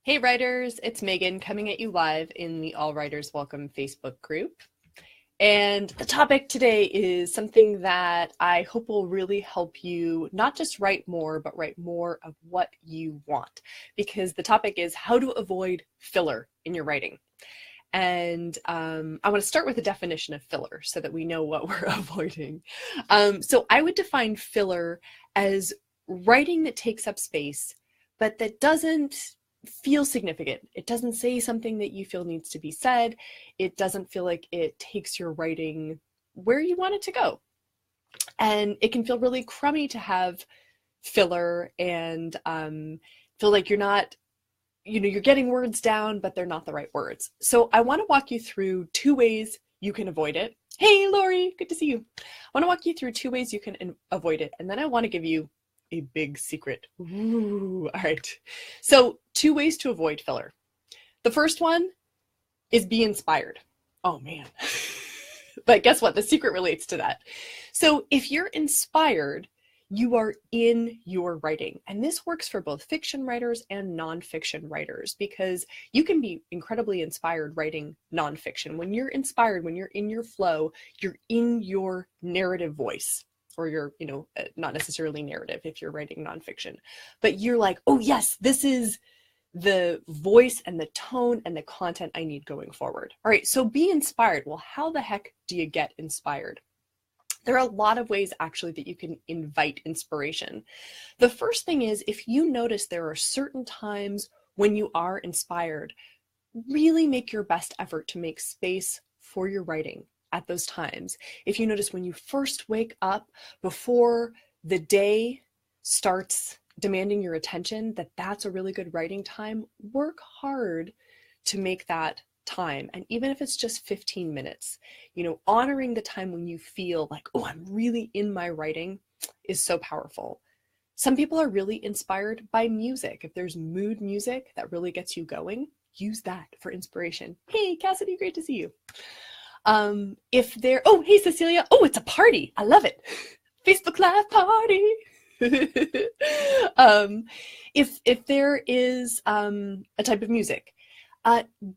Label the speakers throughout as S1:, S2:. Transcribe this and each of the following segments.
S1: Hey writers, it's Megan coming at you live in the All Writers Welcome Facebook group. And the topic today is something that I hope will really help you not just write more, but write more of what you want. Because the topic is how to avoid filler in your writing. And I want to start with a definition of filler so that we know what we're avoiding. So I would define filler as writing that takes up space, but that doesn't feel significant. It doesn't say something that you feel needs to be said. It doesn't feel like it takes your writing where you want it to go. And it can feel really crummy to have filler and feel like you're not, you're getting words down, but they're not the right words. So I want to walk you through two ways you can avoid it. Hey, Lori, good to see you. I want to walk you through two ways you can avoid it. And then I want to give you a big secret. Ooh, all right. So 2 ways to avoid filler. The first one is be inspired. Oh man. But guess what? The secret relates to that. So if you're inspired, you are in your writing. And this works for both fiction writers and nonfiction writers because you can be incredibly inspired writing nonfiction. When you're inspired, when you're in your flow, you're in your narrative voice. Or your, not necessarily narrative if you're writing nonfiction, but you're like, oh yes, this is the voice and the tone and the content I need going forward. All right, so be inspired. Well, how the heck do you get inspired? There are a lot of ways actually that you can invite inspiration. The first thing is if you notice there are certain times when you are inspired, really make your best effort to make space for your writing at those times. If you notice when you first wake up before the day starts demanding your attention, that's a really good writing time, work hard to make that time. And even if it's just 15 minutes, honoring the time when you feel like, oh, I'm really in my writing is so powerful. Some people are really inspired by music. If there's mood music that really gets you going, use that for inspiration. Hey, Cassidy, great to see you. Oh, hey, Cecilia. Oh, it's a party. I love it. Facebook Live party. If there is a type of music,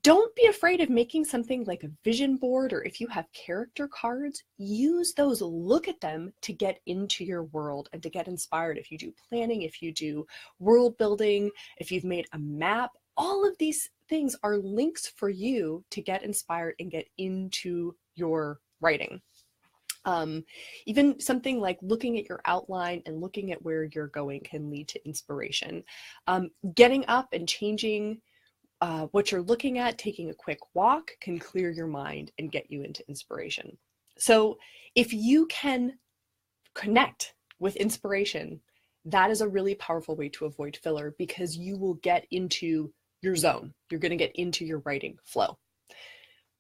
S1: don't be afraid of making something like a vision board, or if you have character cards, use those, look at them to get into your world and to get inspired. If you do planning, if you do world building, if you've made a map, all of these things are links for you to get inspired and get into your writing. Even something like looking at your outline and looking at where you're going can lead to inspiration. Getting up and changing what you're looking at, taking a quick walk can clear your mind and get you into inspiration. So if you can connect with inspiration, that is a really powerful way to avoid filler because you will get into your zone. You're going to get into your writing flow.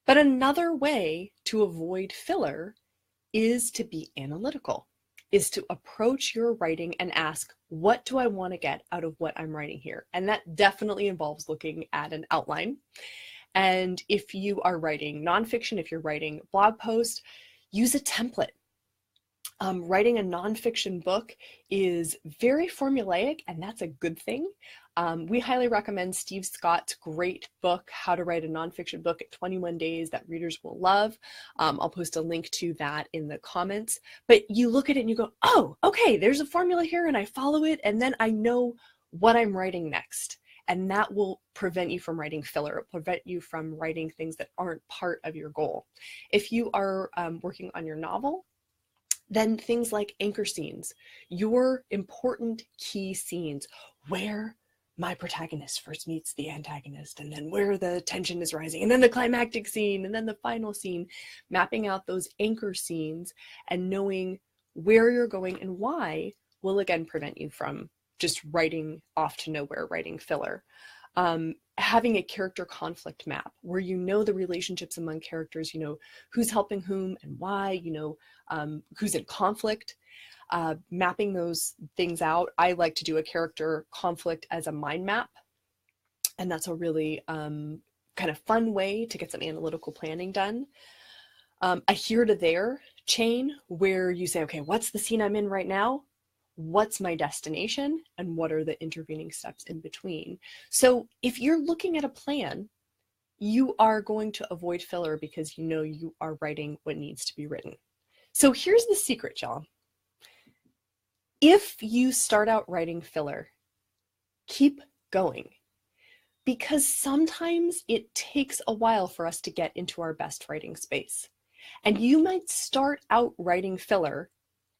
S1: But another way to avoid filler is to be analytical, is to approach your writing and ask, what do I want to get out of what I'm writing here? And that definitely involves looking at an outline. And if you are writing nonfiction, if you're writing blog post, use a template. Writing a nonfiction book is very formulaic, and that's a good thing. We highly recommend Steve Scott's great book, How to Write a Nonfiction Book at 21 Days, that readers will love. I'll post a link to that in the comments. But you look at it and you go, oh, okay, there's a formula here and I follow it, and then I know what I'm writing next. And that will prevent you from writing filler. It'll prevent you from writing things that aren't part of your goal. If you are working on your novel, then things like anchor scenes, your important key scenes, where my protagonist first meets the antagonist, and then where the tension is rising, and then the climactic scene, and then the final scene, mapping out those anchor scenes and knowing where you're going and why will again prevent you from just writing off to nowhere, writing filler. Having a character conflict map where you know the relationships among characters, who's helping whom and why, who's in conflict, mapping those things out. I like to do a character conflict as a mind map. And that's a really kind of fun way to get some analytical planning done. A here to there chain where you say, okay, what's the scene I'm in right now? what's my destination and what are the intervening steps in between. So if you're looking at a plan, you are going to avoid filler because you know you are writing what needs to be written. So here's the secret, y'all. If you start out writing filler, keep going, because sometimes it takes a while for us to get into our best writing space. And you might start out writing filler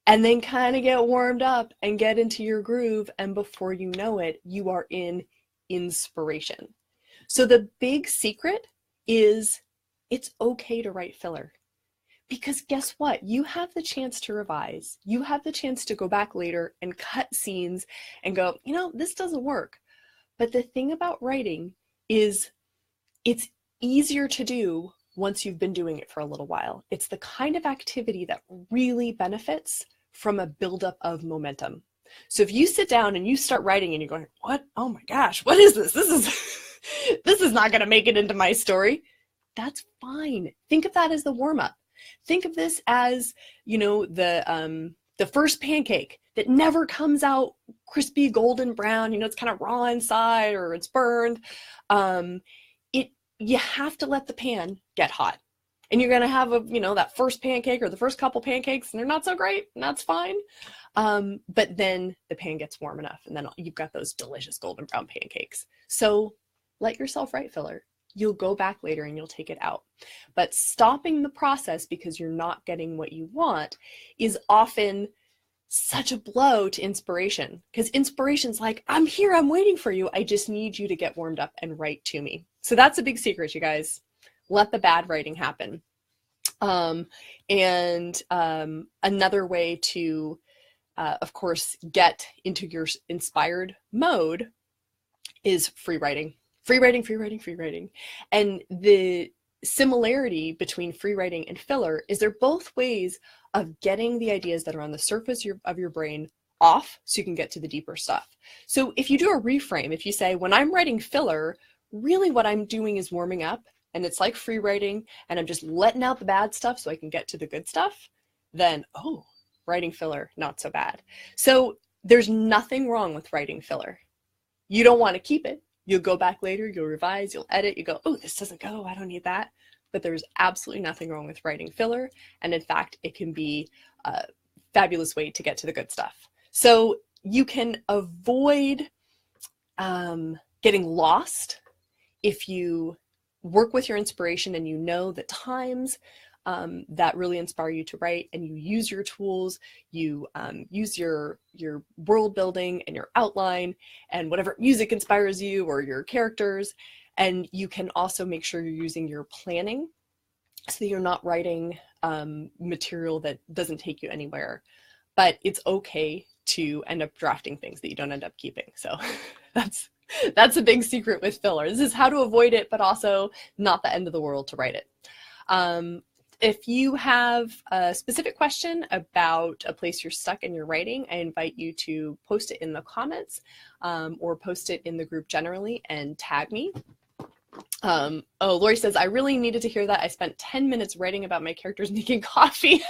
S1: and then kind of get warmed up and get into your groove, and before you know it, you are in inspiration. So the big secret is it's okay to write filler, because guess what? You have the chance to revise. You have the chance to go back later and cut scenes and go, you know, this doesn't work. But the thing about writing is it's easier to do once you've been doing it for a little while. It's the kind of activity that really benefits from a buildup of momentum. So if you sit down and you start writing and you're going, what? Oh my gosh, what is this? This is not going to make it into my story. That's fine. Think of that as the warm-up. Think of this as, you know, the first pancake that never comes out crispy golden brown. You know, it's kind of raw inside or it's burned. You have to let the pan get hot. And you're going to have that first pancake or the first couple pancakes, and they're not so great, and that's fine. But then the pan gets warm enough, and then you've got those delicious golden brown pancakes. So let yourself write filler. You'll go back later and you'll take it out. But stopping the process because you're not getting what you want is often such a blow to inspiration, because inspiration's like, I'm here, I'm waiting for you. I just need you to get warmed up and write to me. So that's a big secret, you guys. Let the bad writing happen. Another way to, of course, get into your inspired mode is free writing. Free writing, free writing, free writing. And the similarity between free writing and filler is they're both ways of getting the ideas that are on the surface of your brain off so you can get to the deeper stuff. So if you do a reframe, if you say, when I'm writing filler, really what I'm doing is warming up, and it's like free writing, and I'm just letting out the bad stuff so I can get to the good stuff, then, oh, writing filler, not so bad. So there's nothing wrong with writing filler. You don't want to keep it. You'll go back later, you'll revise, you'll edit, you go, oh, this doesn't go, I don't need that. But there's absolutely nothing wrong with writing filler. And in fact, it can be a fabulous way to get to the good stuff. So you can avoid getting lost if you work with your inspiration and you know the times that really inspire you to write, and you use your tools, you use your world building and your outline and whatever music inspires you or your characters. And you can also make sure you're using your planning so that you're not writing material that doesn't take you anywhere. But it's okay to end up drafting things that you don't end up keeping. So that's a big secret with filler. This is how to avoid it, but also not the end of the world to write it. If you have a specific question about a place you're stuck in your writing, I invite you to post it in the comments or post it in the group generally and tag me. Oh, Lori says, I really needed to hear that. I spent 10 minutes writing about my characters making coffee.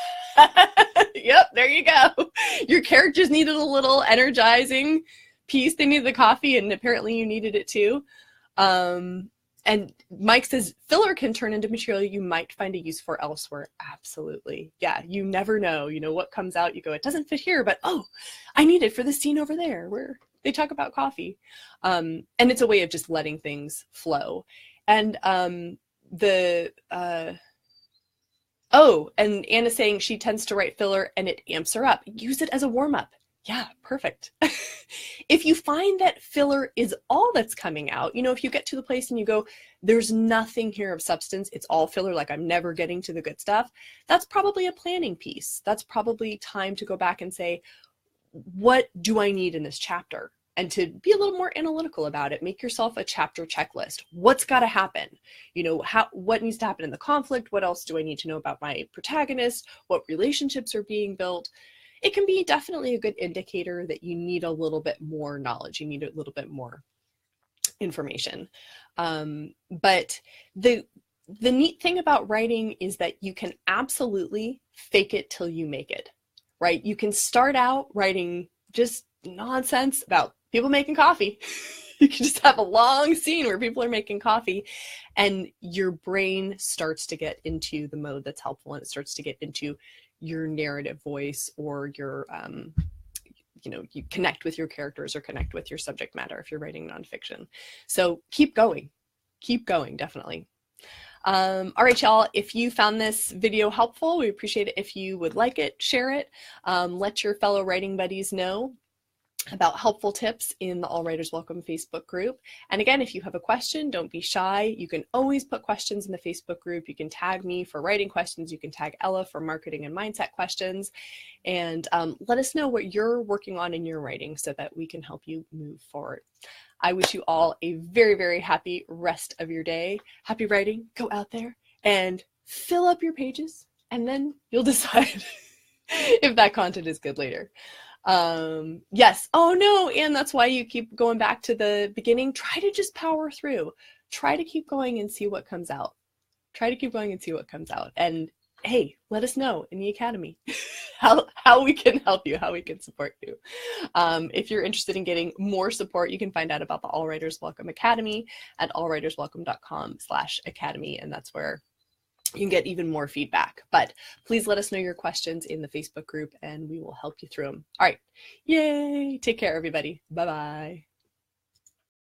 S1: Yep, there you go. Your characters needed a little energizing piece. They needed the coffee, and apparently you needed it too. And Mike says, filler can turn into material you might find a use for elsewhere. Absolutely. Yeah, you never know. You know what comes out, you go, it doesn't fit here, but oh, I need it for the scene over there where they talk about coffee. And it's a way of just letting things flow. And and Anna's saying she tends to write filler and it amps her up. Use it as a warm-up. Yeah, perfect. If you find that filler is all that's coming out, if you get to the place and you go, there's nothing here of substance, it's all filler, like I'm never getting to the good stuff, that's probably a planning piece. That's probably time to go back and say, what do I need in this chapter? And to be a little more analytical about it. Make yourself a chapter checklist. What's got to happen? What needs to happen in the conflict? What else do I need to know about my protagonist? What relationships are being built? It can be definitely a good indicator that you need a little bit more knowledge. You need a little bit more information. But the neat thing about writing is that you can absolutely fake it till you make it, right? You can start out writing just nonsense about people making coffee. You can just have a long scene where people are making coffee, and your brain starts to get into the mode that's helpful, and it starts to get into your narrative voice, or your you connect with your characters or connect with your subject matter if you're writing nonfiction. So keep going, definitely. All right, y'all, if you found this video helpful, we appreciate it if you would like it, share it, let your fellow writing buddies know about helpful tips in the All Writers Welcome Facebook group. And again, if you have a question, don't be shy. You can always put questions in the Facebook group. You can tag me for writing questions. You can tag Ella for marketing and mindset questions. And let us know what you're working on in your writing so that we can help you move forward. I wish you all a very, very happy rest of your day. Happy writing. Go out there and fill up your pages, and then you'll decide if that content is good later. Yes. Oh no. And that's why you keep going back to the beginning. Try to just power through. Try to keep going and see what comes out. And hey, let us know in the Academy how we can help you, how we can support you. If you're interested in getting more support, you can find out about the All Writers Welcome Academy at allwriterswelcome.com/academy. And that's where you can get even more feedback. But please let us know your questions in the Facebook group, and we will help you through them. All right. Yay. Take care, everybody. Bye-bye.